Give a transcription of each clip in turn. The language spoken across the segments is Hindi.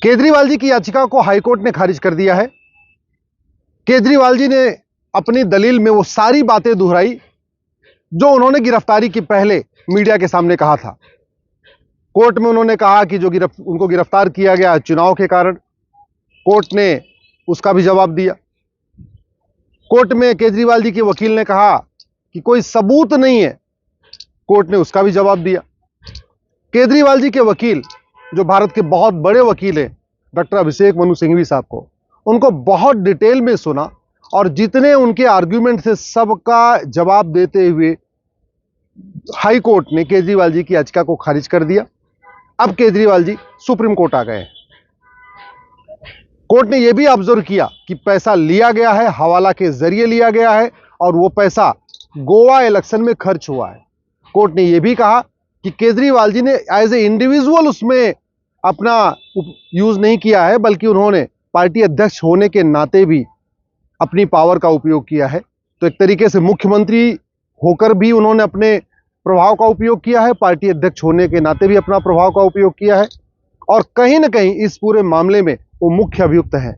केजरीवाल जी की याचिका को हाईकोर्ट ने खारिज कर दिया है। केजरीवाल जी ने अपनी दलील में वो सारी बातें दोहराई जो उन्होंने गिरफ्तारी के पहले मीडिया के सामने कहा था। कोर्ट में उन्होंने कहा कि जो उनको गिरफ्तार किया गया चुनाव के कारण, कोर्ट ने उसका भी जवाब दिया। कोर्ट में केजरीवाल जी के वकील ने कहा कि कोई सबूत नहीं है, कोर्ट ने उसका भी जवाब दिया। केजरीवाल जी के वकील, जो भारत के बहुत बड़े वकील हैं, डॉक्टर अभिषेक मनु सिंघवी साहब को, उनको बहुत डिटेल में सुना और जितने उनके आर्ग्यूमेंट थे सबका जवाब देते हुए हाई कोर्ट ने केजरीवाल जी की याचिका को खारिज कर दिया। अब केजरीवाल जी सुप्रीम कोर्ट आ गए हैं। कोर्ट ने यह भी ऑब्जर्व किया कि पैसा लिया गया है, हवाला के जरिए लिया गया है और वो पैसा गोवा इलेक्शन में खर्च हुआ है। कोर्ट ने यह भी कहा कि केजरीवाल जी ने एज ए इंडिविजुअल उसमें अपना यूज नहीं किया है, बल्कि उन्होंने पार्टी अध्यक्ष होने के नाते भी अपनी पावर का उपयोग किया है। तो एक तरीके से मुख्यमंत्री होकर भी उन्होंने अपने प्रभाव का उपयोग किया है, पार्टी अध्यक्ष होने के नाते भी अपना प्रभाव का उपयोग किया है और कहीं ना कहीं इस पूरे मामले में वो मुख्य अभियुक्त है।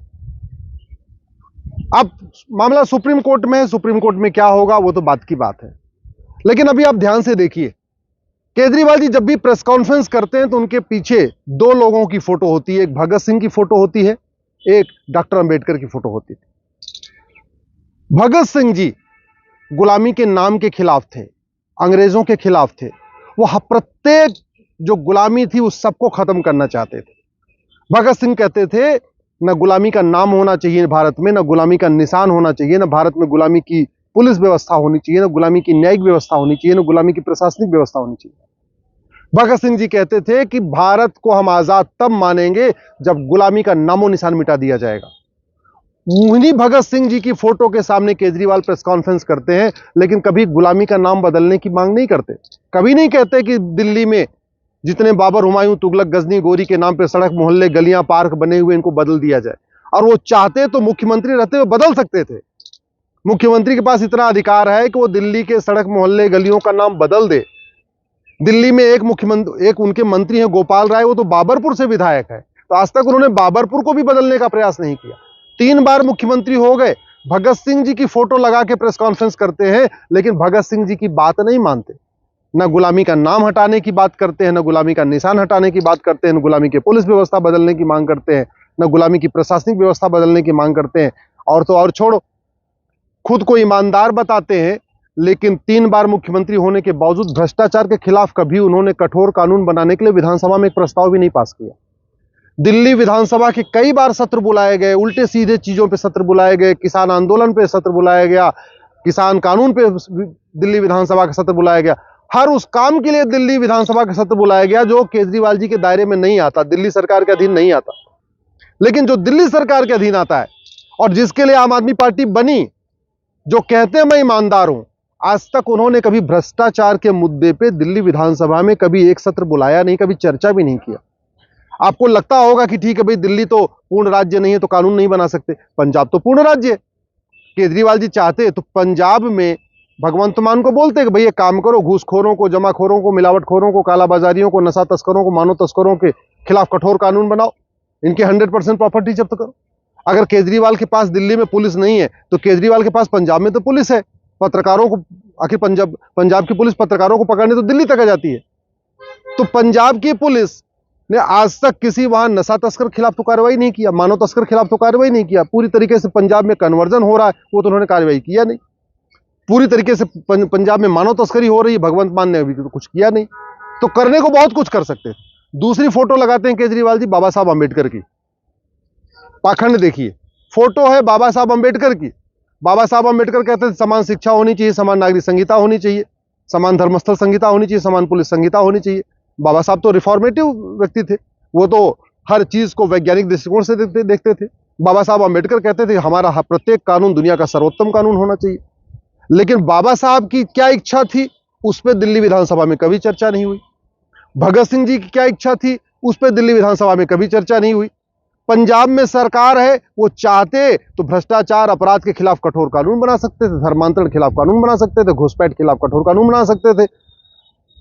अब मामला सुप्रीम कोर्ट में है, सुप्रीम कोर्ट में क्या होगा वो तो बात की बात है। लेकिन अभी आप ध्यान से देखिए, केजरीवाल जी जब भी प्रेस कॉन्फ्रेंस करते हैं तो उनके पीछे दो लोगों की फोटो होती है। एक भगत सिंह की फोटो होती है, एक डॉक्टर अंबेडकर की फोटो होती थी। भगत सिंह जी गुलामी के नाम के खिलाफ थे, अंग्रेजों के खिलाफ थे। वो प्रत्येक जो गुलामी थी उस सबको खत्म करना चाहते थे। भगत सिंह कहते थे न गुलामी का नाम होना चाहिए भारत में, न गुलामी का निशान होना चाहिए, न भारत में गुलामी की पुलिस व्यवस्था होनी चाहिए, न गुलामी की न्यायिक व्यवस्था होनी चाहिए, न गुलामी की प्रशासनिक व्यवस्था होनी चाहिए। भगत सिंह जी कहते थे कि भारत को हम आजाद तब मानेंगे जब गुलामी का नामो निशान मिटा दिया जाएगा। उन्हीं भगत सिंह जी की फोटो के सामने केजरीवाल प्रेस कॉन्फ्रेंस करते हैं, लेकिन कभी गुलामी का नाम बदलने की मांग नहीं करते। कभी नहीं कहते कि दिल्ली में जितने बाबर, हुमायूं, तुगलक, गजनी, गोरी के नाम पे सड़क, मोहल्ले, गलियां, पार्क बने हुए इनको बदल दिया जाए। और वो चाहते तो मुख्यमंत्री रहते हुए बदल सकते थे। मुख्यमंत्री के पास इतना अधिकार है कि वो दिल्ली के सड़क, मोहल्ले, गलियों का नाम बदल दे। दिल्ली में एक उनके मंत्री हैं गोपाल राय, वो तो बाबरपुर से विधायक है, तो आज तक उन्होंने बाबरपुर को भी बदलने का प्रयास नहीं किया। 3 बार मुख्यमंत्री हो गए, भगत सिंह जी की फोटो लगा के प्रेस कॉन्फ्रेंस करते हैं, लेकिन भगत सिंह जी की बात नहीं मानते। न गुलामी का नाम हटाने की बात करते हैं, न गुलामी का निशान हटाने की बात करते हैं, न गुलामी की पुलिस व्यवस्था बदलने की मांग करते हैं, न गुलामी की प्रशासनिक व्यवस्था बदलने की मांग करते हैं। और तो और छोड़ो, खुद को ईमानदार बताते हैं, लेकिन 3 बार मुख्यमंत्री होने के बावजूद भ्रष्टाचार के खिलाफ कभी उन्होंने कठोर कानून बनाने के लिए विधानसभा में एक प्रस्ताव भी नहीं पास किया। दिल्ली विधानसभा के कई बार सत्र बुलाए गए, उल्टे सीधे चीजों पे सत्र बुलाए गए, किसान आंदोलन पे सत्र बुलाया गया, किसान कानून पे दिल्ली विधानसभा का सत्र बुलाया गया। हर उस काम के लिए दिल्ली विधानसभा का सत्र बुलाया गया जो केजरीवाल जी के दायरे में नहीं आता, दिल्ली सरकार के अधीन नहीं आता। लेकिन जो दिल्ली सरकार के अधीन आता है और जिसके लिए आम आदमी पार्टी बनी, जो कहते हैं मैं ईमानदार हूं, आज तक उन्होंने कभी भ्रष्टाचार के मुद्दे पे दिल्ली विधानसभा में कभी एक सत्र बुलाया नहीं, कभी चर्चा भी नहीं किया। आपको लगता होगा कि ठीक है भाई, दिल्ली तो पूर्ण राज्य नहीं है तो कानून नहीं बना सकते, पंजाब तो पूर्ण राज्य है। केजरीवाल जी चाहते तो पंजाब में भगवंत मान को बोलते कि भाई ये काम करो, घूसखोरों को, जमाखोरों को, मिलावटखोरों को, कालाबाजारियों को, नशा तस्करों को, मानव तस्करों के खिलाफ कठोर कानून बनाओ, इनके 100% प्रॉपर्टी जब्त करो। अगर केजरीवाल के पास दिल्ली में पुलिस नहीं है तो केजरीवाल के पास पंजाब में तो पुलिस है। पत्रकारों को, आखिर पंजाब की पुलिस पत्रकारों को पकड़ने तो दिल्ली तक आ जाती है। तो पंजाब की पुलिस ने आज तक किसी वहां नशा तस्कर खिलाफ तो कार्रवाई नहीं किया, मानव तस्कर खिलाफ तो कार्रवाई नहीं किया। पूरी तरीके से पंजाब में कन्वर्जन हो रहा है, वो तो उन्होंने कार्रवाई किया नहीं। पूरी तरीके से पंजाब में मानव तस्करी हो रही है, भगवंत मान ने अभी तो कुछ किया नहीं। तो करने को बहुत कुछ कर सकते थे। दूसरी फोटो लगाते हैं केजरीवाल जी बाबा साहब अंबेडकर की। पाखंड देखिए, फोटो है बाबा साहब अंबेडकर की। बाबा साहब अंबेडकर कहते थे समान शिक्षा होनी चाहिए, समान नागरिक संहिता होनी चाहिए, समान धर्मस्थल संहिता होनी चाहिए, समान पुलिस संहिता होनी चाहिए। बाबा साहब तो रिफॉर्मेटिव व्यक्ति थे, वो तो हर चीज को वैज्ञानिक दृष्टिकोण से देखते थे। बाबा साहब अंबेडकर कहते थे हमारा प्रत्येक कानून दुनिया का सर्वोत्तम कानून होना चाहिए। लेकिन बाबा साहब की क्या इच्छा थी उस पर दिल्ली विधानसभा में कभी चर्चा नहीं हुई। भगत सिंह जी की क्या इच्छा थी उस पर दिल्ली विधानसभा में कभी चर्चा नहीं हुई। पंजाब में सरकार है, वो चाहते तो भ्रष्टाचार, अपराध के खिलाफ कठोर कानून बना सकते थे, धर्मांतरण के खिलाफ कानून बना सकते थे, घुसपैठ के खिलाफ कठोर कानून बना सकते थे।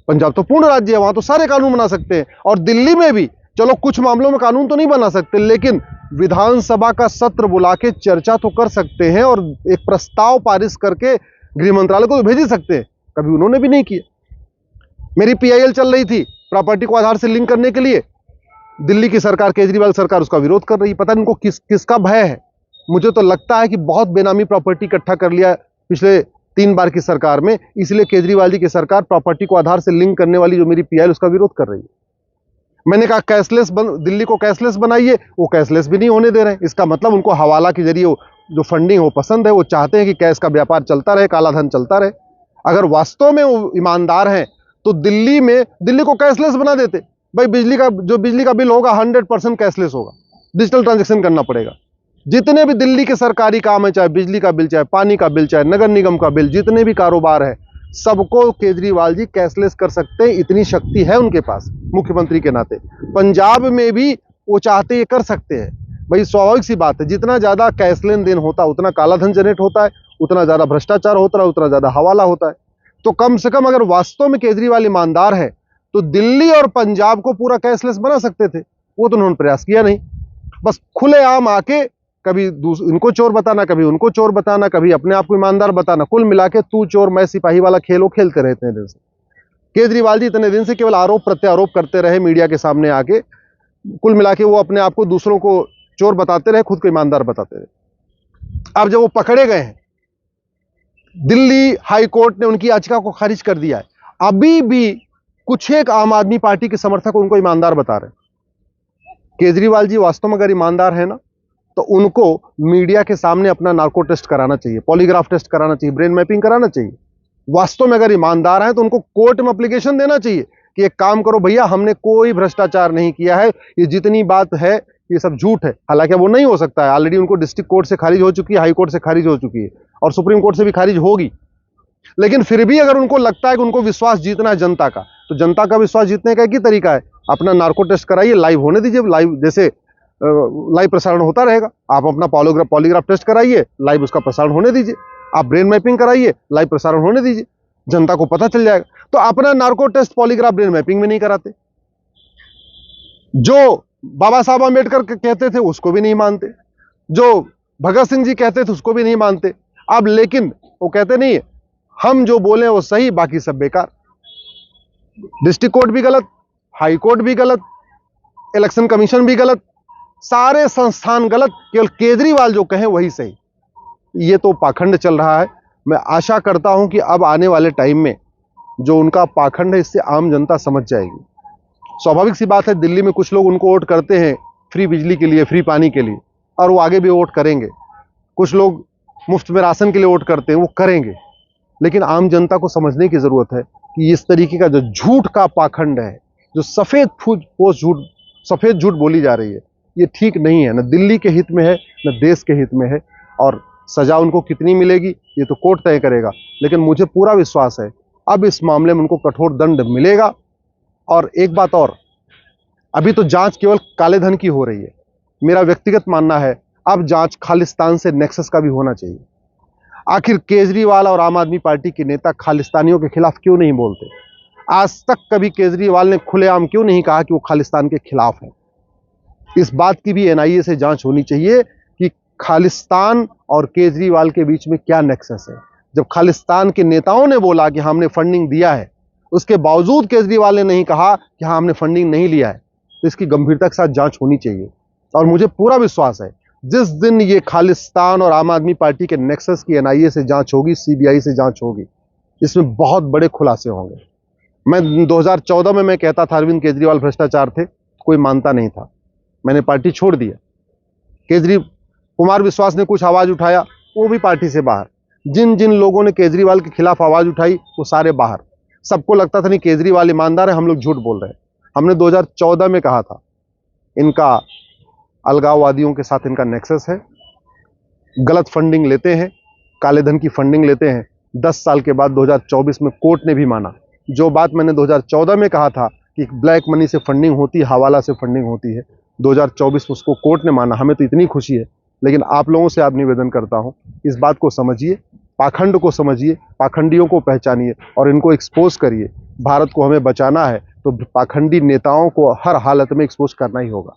पंजाब तो पूर्ण राज्य है, वहां तो सारे कानून बना सकते हैं। और दिल्ली में भी चलो कुछ मामलों में कानून तो नहीं बना सकते, लेकिन विधानसभा का सत्र बुला के चर्चा तो कर सकते हैं और एक प्रस्ताव पारित करके गृह मंत्रालय को तो भेज ही सकते हैं। कभी उन्होंने भी नहीं किया। मेरी पीआईएल चल रही थी प्रॉपर्टी को आधार से लिंक करने के लिए, दिल्ली की सरकार, केजरीवाल सरकार उसका विरोध कर रही है। पता नहीं इनको किसका भय है। मुझे तो लगता है कि बहुत बेनामी प्रॉपर्टी इकट्ठा कर लिया पिछले 3 बार की सरकार में, इसलिए केजरीवाल जी की सरकार प्रॉपर्टी को आधार से लिंक करने वाली जो मेरी पीआईएल उसका विरोध कर रही है। मैंने कहा कैशलेस दिल्ली को कैशलेस बनाइए, वो कैशलेस भी नहीं होने दे रहे हैं। इसका मतलब उनको हवाला के जरिए जो फंडिंग वो पसंद है, वो चाहते हैं कि कैश का व्यापार चलता रहे, काला धन चलता रहे। अगर वास्तव में वो ईमानदार हैं तो दिल्ली को कैशलेस बना देते। भाई बिजली का बिल होगा 100% कैशलेस होगा, डिजिटल ट्रांजेक्शन करना पड़ेगा। जितने भी दिल्ली के सरकारी काम है, चाहे बिजली का बिल, चाहे पानी का बिल, चाहे नगर निगम का बिल, जितने भी कारोबार है, सबको केजरीवाल जी कैशलेस कर सकते हैं। इतनी शक्ति है उनके पास मुख्यमंत्री के नाते। पंजाब में भी वो चाहते ये कर सकते हैं। भाई स्वाभाविक सी बात है, जितना ज्यादा कैश लेन देन होता है उतना काला धन जनरेट होता है, उतना ज्यादा भ्रष्टाचार होता है, उतना ज्यादा हवाला होता है। तो कम से कम अगर वास्तव में केजरीवाल ईमानदार है तो दिल्ली और पंजाब को पूरा कैशलेस बना सकते थे। वो तो उन्होंने प्रयास किया नहीं, बस खुलेआम आके कभी इनको चोर बताना, कभी उनको चोर बताना, कभी अपने आप को ईमानदार बताना। कुल मिला के तू चोर मैं सिपाही वाला खेल वो खेलते रहते हैं दिन से। केजरीवाल जी इतने दिन से केवल आरोप प्रत्यारोप करते रहे मीडिया के सामने आके। कुल मिला के वो अपने आप को दूसरों को चोर बताते रहे, खुद को ईमानदार बताते रहे। अब जब वो पकड़े गए हैं, दिल्ली हाई कोर्ट ने उनकी याचिका को खारिज कर दिया है। अभी भी कुछ एक आम आदमी पार्टी के समर्थक उनको ईमानदार बता रहे हैं। केजरीवाल जी वास्तव में अगर ईमानदार है ना, तो उनको मीडिया के सामने अपना नार्को टेस्ट कराना चाहिए, पॉलीग्राफ टेस्ट कराना चाहिए, ब्रेन मैपिंग कराना चाहिए। वास्तव में अगर ईमानदार हैं तो उनको कोर्ट में एप्लीकेशन देना चाहिए कि एक काम करो भैया, हमने कोई भ्रष्टाचार नहीं किया है, ये जितनी बात है ये सब झूठ है। हालांकि वो नहीं हो सकता है, ऑलरेडी उनको डिस्ट्रिक्ट कोर्ट से खारिज हो चुकी है, हाई कोर्ट से खारिज हो चुकी है और सुप्रीम कोर्ट से भी खारिज होगी। लेकिन फिर भी अगर उनको लगता है कि उनको विश्वास जीतना है जनता का, तो जनता का विश्वास जीतने का एक ही तरीका है, अपना नार्को टेस्ट कराइए, लाइव होने दीजिए। लाइव जैसे लाइव प्रसारण होता रहेगा, आप अपना पॉलीग्राफ टेस्ट कराइए, लाइव उसका प्रसारण होने दीजिए। आप ब्रेन मैपिंग कराइए, लाइव प्रसारण होने दीजिए, जनता को पता चल जाएगा। तो अपना narco test, polygraph, brain mapping में नहीं कराते। जो बाबा साहब अम्बेडकर कहते थे उसको भी नहीं मानते, जो भगत सिंह जी कहते थे उसको भी नहीं मानते। अब लेकिन वो कहते नहीं है हम जो बोले वो सही, बाकी सब बेकार। डिस्ट्रिक्ट कोर्ट भी गलत, हाई कोर्ट भी गलत, इलेक्शन कमीशन भी गलत, सारे संस्थान गलत, केवल केजरीवाल जो कहें वही सही। ये तो पाखंड चल रहा है। मैं आशा करता हूं कि अब आने वाले टाइम में जो उनका पाखंड है इससे आम जनता समझ जाएगी। स्वाभाविक सी बात है, दिल्ली में कुछ लोग उनको वोट करते हैं फ्री बिजली के लिए, फ्री पानी के लिए, और वो आगे भी वोट करेंगे। कुछ लोग मुफ्त में राशन के लिए वोट करते हैं, वो करेंगे। लेकिन आम जनता को समझने की जरूरत है कि इस तरीके का जो झूठ का पाखंड है, जो सफेद झूठ बोली जा रही है, ये ठीक नहीं है। न दिल्ली के हित में है, न देश के हित में है। और सजा उनको कितनी मिलेगी ये तो कोर्ट तय करेगा, लेकिन मुझे पूरा विश्वास है अब इस मामले में उनको कठोर दंड मिलेगा। और एक बात और, अभी तो जांच केवल काले धन की हो रही है। मेरा व्यक्तिगत मानना है अब जांच खालिस्तान से नेक्सस का भी होना चाहिए। आखिर केजरीवाल और आम आदमी पार्टी के नेता खालिस्तानियों के खिलाफ क्यों नहीं बोलते? आज तक कभी केजरीवाल ने खुलेआम क्यों नहीं कहा कि वो खालिस्तान के खिलाफ है? इस बात की भी एनआईए से जांच होनी चाहिए कि खालिस्तान और केजरीवाल के बीच में क्या नेक्सस है। जब खालिस्तान के नेताओं ने बोला कि हमने फंडिंग दिया है, उसके बावजूद केजरीवाल ने नहीं कहा कि हाँ हमने फंडिंग नहीं लिया है, तो इसकी गंभीरता के साथ जांच होनी चाहिए। और मुझे पूरा विश्वास है जिस दिन ये खालिस्तान और आम आदमी पार्टी के नेक्सस की एनआईए से जांच होगी, सीबीआई से जांच होगी, इसमें बहुत बड़े खुलासे होंगे। मैं 2014 में मैं कहता था अरविंद केजरीवाल भ्रष्टाचार थे, कोई मानता नहीं था, मैंने पार्टी छोड़ दिया। कुमार विश्वास ने कुछ आवाज उठाया, वो भी पार्टी से बाहर। जिन जिन लोगों ने केजरीवाल के खिलाफ आवाज उठाई वो सारे बाहर। सबको लगता था नहीं केजरीवाल ईमानदार है, हम लोग झूठ बोल रहे हैं। हमने 2014 में कहा था इनका अलगाववादियों के साथ इनका नेक्सस है, गलत फंडिंग लेते हैं, काले धन की फंडिंग लेते हैं। 10 साल के बाद 2024 में कोर्ट ने भी माना जो बात मैंने 2014 में कहा था कि ब्लैक मनी से फंडिंग होती है, हवाला से फंडिंग होती है। 2024 में उसको कोर्ट ने माना। हमें तो इतनी खुशी है, लेकिन आप लोगों से आप निवेदन करता हूं, इस बात को समझिए, पाखंड को समझिए, पाखंडियों को पहचानिए और इनको एक्सपोज करिए। भारत को हमें बचाना है तो पाखंडी नेताओं को हर हालत में एक्सपोज करना ही होगा।